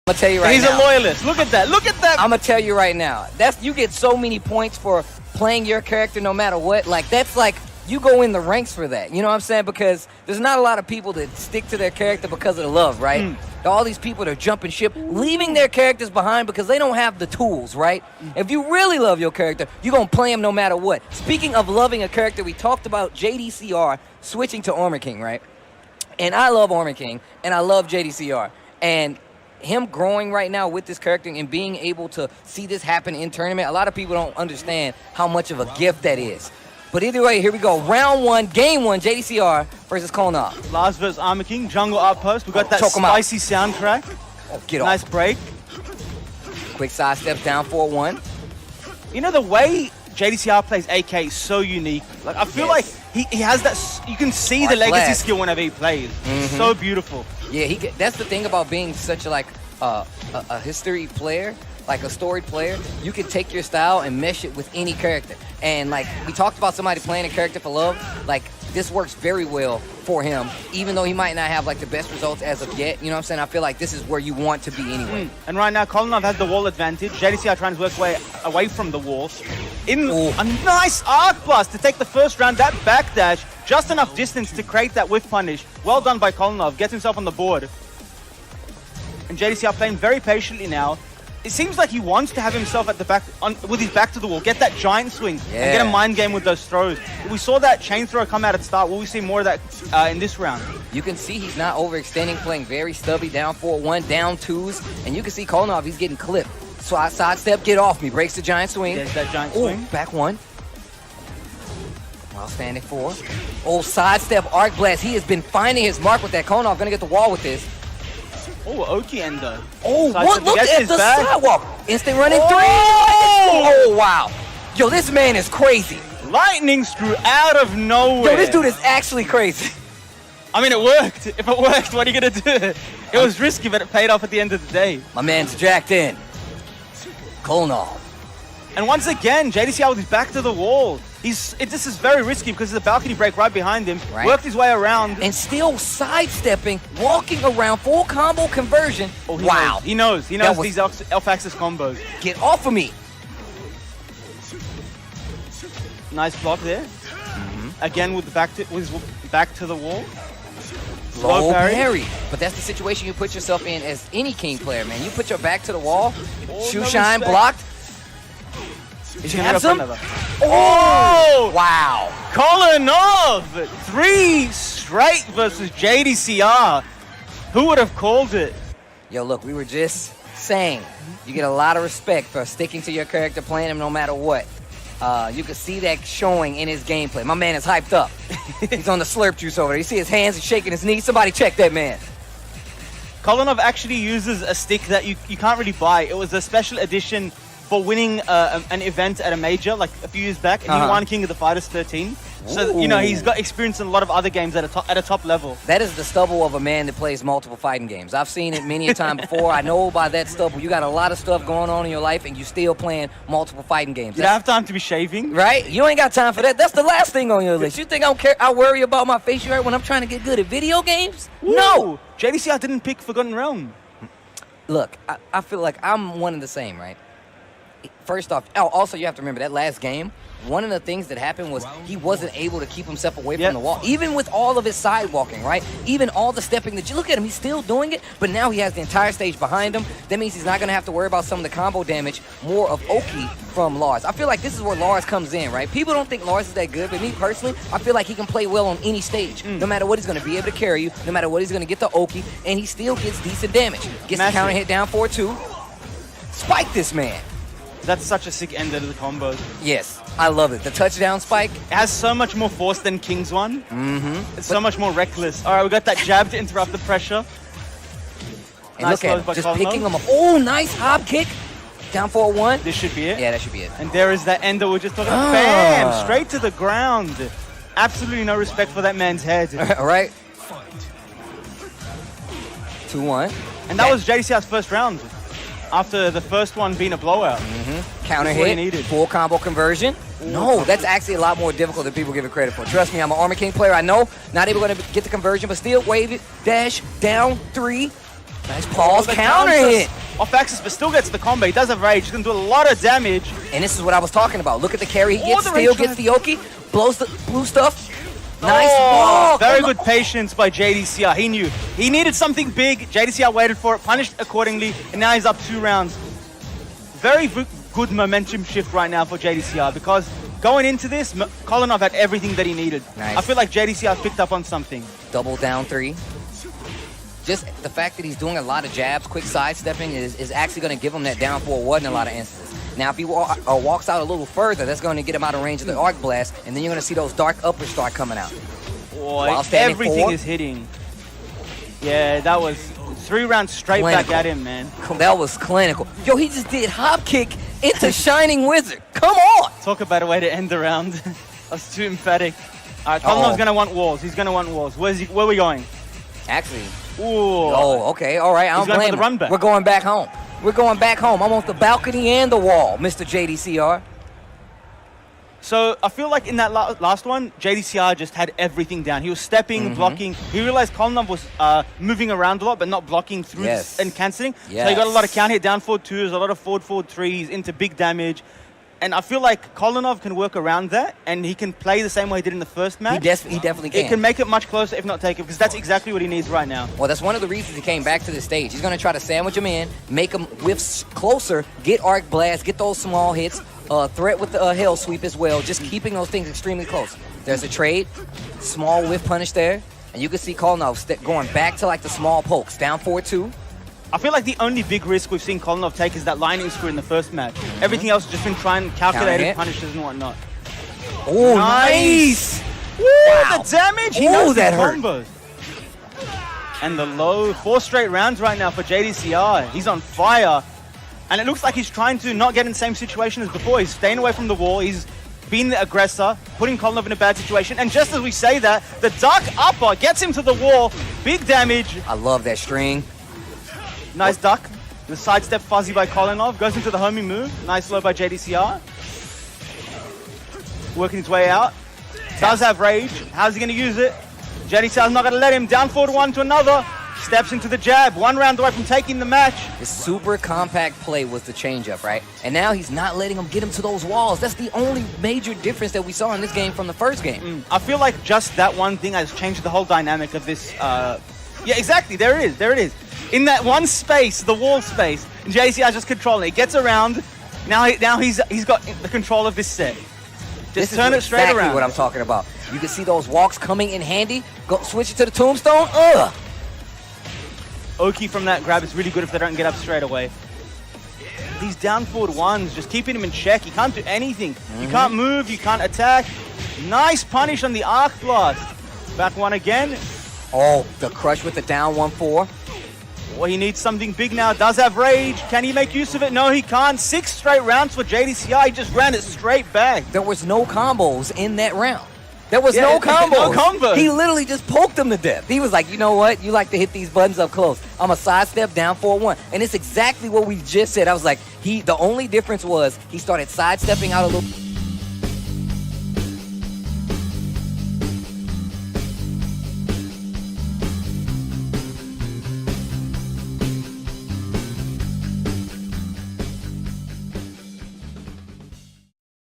I'm gonna tell you right He's now. a loyalist. Look at that. Look at that. I'm gonna tell you right now. You get so many points for playing your character no matter what. Like that's like you go in the ranks for that. You know what I'm saying? Because there's not a lot of people that stick to their character because of the love, right? All these people that are jumping ship, leaving their characters behind because they don't have the tools, right? If you really love your character, you're gonna play him no matter what. Speaking of loving a character, we talked about JDCR switching to Armor King, right? And I love Armor King, and I love JDCR. And him growing right now with this character and being able to see this happen in tournament, a lot of people don't understand how much of a gift that is. But either way, here we go. Round one, game one, JDCR versus Kolnov. Lars versus Armor King, jungle outpost. We got that spicy soundtrack. Oh, get off. Nice break. Quick side step down 4-1. You know, the way JDCR plays AK is so unique. Like I feel like he has that, you can see the legacy skill whenever he plays. So beautiful. Yeah, that's the thing about being such a history player, like a storied player. You can take your style and mesh it with any character. And like we talked about somebody playing a character for love, like this works very well for him, even though he might not have like the best results as of yet. You know what I'm saying? I feel like this is where you want to be anyway. And right now, Kolnov has the wall advantage. JDCR trying to work away from the wall. In a nice arc blast to take the first round. That backdash, just enough distance to create that whiff punish. Well done by Kolnov. Gets himself on the board. And JDCR playing very patiently now. It seems like he wants to have himself at the back, with his back to the wall, get that giant swing, and get a mind game with those throws. We saw that chain throw come out at the start. Will we see more of that in this round? You can see he's not overextending, playing very stubby, down 4-1, down 2s, and you can see Kolnov, he's getting clipped. So I sidestep, get off me, breaks the giant swing. There's that giant swing. Back one. While standing 4. Oh, sidestep, arc blast. He has been finding his mark with that. Kolnov gonna get the wall with this. Oh, Oki ender. Oh, what? Look at the sidewalk. Instant running 3. Oh, wow. Yo, this man is crazy. Lightning screw out of nowhere. Yo, this dude is actually crazy. I mean, it worked. If it worked, what are you going to do? It was risky, but it paid off at the end of the day. My man's jacked in. Kolnov. And once again, JDCR with his back to the wall. This is very risky because there's a balcony break right behind him. Worked his way around. And still sidestepping, walking around, full combo conversion. Oh, wow. He knows these F-axis combos. Get off of me. Nice block there. Again with his back to the wall. Low parry. But that's the situation you put yourself in as any King player, man. You put your back to the wall, shoe shine blocked. Did you have some? Oh! Wow. Kolnov! 3 straight versus JDCR. Who would have called it? Yo, look, we were just saying, you get a lot of respect for sticking to your character, playing him no matter what. You can see that showing in his gameplay. My man is hyped up. He's on the slurp juice over there. You see his hands, he's shaking his knees. Somebody check that man. Kolnov actually uses a stick that you can't really buy. It was a special edition for winning an event at a major like a few years back, and he won King of the Fighters 13. So, you know, he's got experience in a lot of other games at a top level. That is the stubble of a man that plays multiple fighting games. I've seen it many a time before. I know by that stubble, you got a lot of stuff going on in your life, and you still playing multiple fighting games. You don't have time to be shaving. Right? You ain't got time for that. That's the last thing on your list. You think I don't care? I worry about my facial hair when I'm trying to get good at video games? Ooh. No! JDCR didn't pick Forgotten Realm. Look, I feel like I'm one and the same, right? First off, also you have to remember that last game, one of the things that happened was he wasn't able to keep himself away from the wall, even with all of his sidewalking, right? Even all the stepping that you look at him, he's still doing it, but now he has the entire stage behind him. That means he's not going to have to worry about some of the combo damage, more of Oki from Lars. I feel like this is where Lars comes in, right? People don't think Lars is that good, but me personally, I feel like he can play well on any stage. No matter what, he's going to be able to carry you, no matter what, he's going to get the Oki, and he still gets decent damage. Gets the counter hit down 4-2. Spike this man. That's such a sick ender to the combos. Yes, I love it. The touchdown spike. It has so much more force than King's one. It's so much more reckless. All right, we got that jab to interrupt the pressure. And nice, look at him, just picking him up. Oh, nice hop kick. Down 4-1. This should be it. Yeah, that should be it. And there is that ender we're just talking about. Bam! Straight to the ground. Absolutely no respect for that man's head. All right. 2-1. And that was JDCR's first round. After the first one being a blowout. Counter hit, full combo conversion. No, that's actually a lot more difficult than people give it credit for. Trust me, I'm an Armor King player. I know, not able to get the conversion, but still wave it, dash, down, 3. Nice pause, The counter hit. Off axis, but still gets the combo. He does have rage. He's going to do a lot of damage. And this is what I was talking about. Look at the carry. He gets the steal, rage gets the Oki, blows the blue stuff. Nice Oh, ball. very good patience by JDCR. He knew. He needed something big. JDCR waited for it, punished accordingly, and now he's up 2 rounds. Very good momentum shift right now for JDCR because going into this, Kolinov had everything that he needed. Nice. I feel like JDCR picked up on something. Double down 3. Just the fact that he's doing a lot of jabs, quick sidestepping is actually going to give him that down forward in a lot of instances. Now, if he walks out a little further, that's going to get him out of range of the arc blast, and then you're going to see those dark uppers start coming out. Boy, everything is hitting. Yeah, that was 3 rounds straight Clinical. back at him, man. That was clinical. Yo, he just did hop kick into Shining Wizard. Come on. Talk about a way to end the round. That's too emphatic. All right, Kolinov's going to want walls. He's going to want walls. Where are we going? Actually. Ooh. Oh, okay. All right. I don't blame him. We're going back home. We're going back home. I'm on the balcony and the wall, Mr. JDCR. So I feel like in that last one, JDCR just had everything down. He was stepping, blocking. He realized Kolinov was moving around a lot, but not blocking through and cancelling. Yes. So he got a lot of counter hit down forward 2s, a lot of forward 3s into big damage. And I feel like Kolinov can work around that, and he can play the same way he did in the first match. He definitely can. It can make it much closer, if not take it, because that's exactly what he needs right now. Well, that's one of the reasons he came back to the stage. He's going to try to sandwich him in, make him whiff closer, get arc blast, get those small hits, threat with the hell sweep as well, just keeping those things extremely close. There's a trade, small whiff punish there, and you can see Kolinov going back to like the small pokes, down 4-2. I feel like the only big risk we've seen Kolinov take is that lightning screw in the first match. Everything else has just been trying calculated punishes and whatnot. Oh, nice! Woo, Wow. the damage! He knows that combos. And the low, 4 straight rounds right now for JDCR. He's on fire. And it looks like he's trying to not get in the same situation as before. He's staying away from the wall. He's being the aggressor, putting Kolinov in a bad situation. And just as we say that, the dark upper gets him to the wall. Big damage. I love that string. Nice duck. The sidestep fuzzy by Kolinov. Goes into the homing move. Nice low by JDCR. Working his way out. Does have rage. How's he going to use it? JDCR's not going to let him. Down forward 1 to another. Steps into the jab. 1 round away from taking the match. His super compact play was the changeup, right? And now he's not letting him get him to those walls. That's the only major difference that we saw in this game from the first game. I feel like just that one thing has changed the whole dynamic of this. Yeah, exactly. There it is. There it is. In that one space, the wall space, JDCR just controlling it. He gets around. Now he's got the control of this set. Just turn it straight exactly around. What I'm talking about. You can see those walks coming in handy. Go switch it to the tombstone. Ugh. Oki from that grab is really good if they don't get up straight away. These down forward 1s, just keeping him in check. He can't do anything. You can't move, you can't attack. Nice punish on the arc blast. Back 1 again. Oh, the crush with the down 1-4. Well, he needs something big now. Does have rage. Can he make use of it? No, he can't. 6 straight rounds for JDCR. He just ran it straight back. There was no combos in that round. There was no combos. No combos. He literally just poked him to death. He was like, you know what? You like to hit these buttons up close. I'm a sidestep down 4-1. And it's exactly what we just said. I was like, the only difference was he started sidestepping out a little.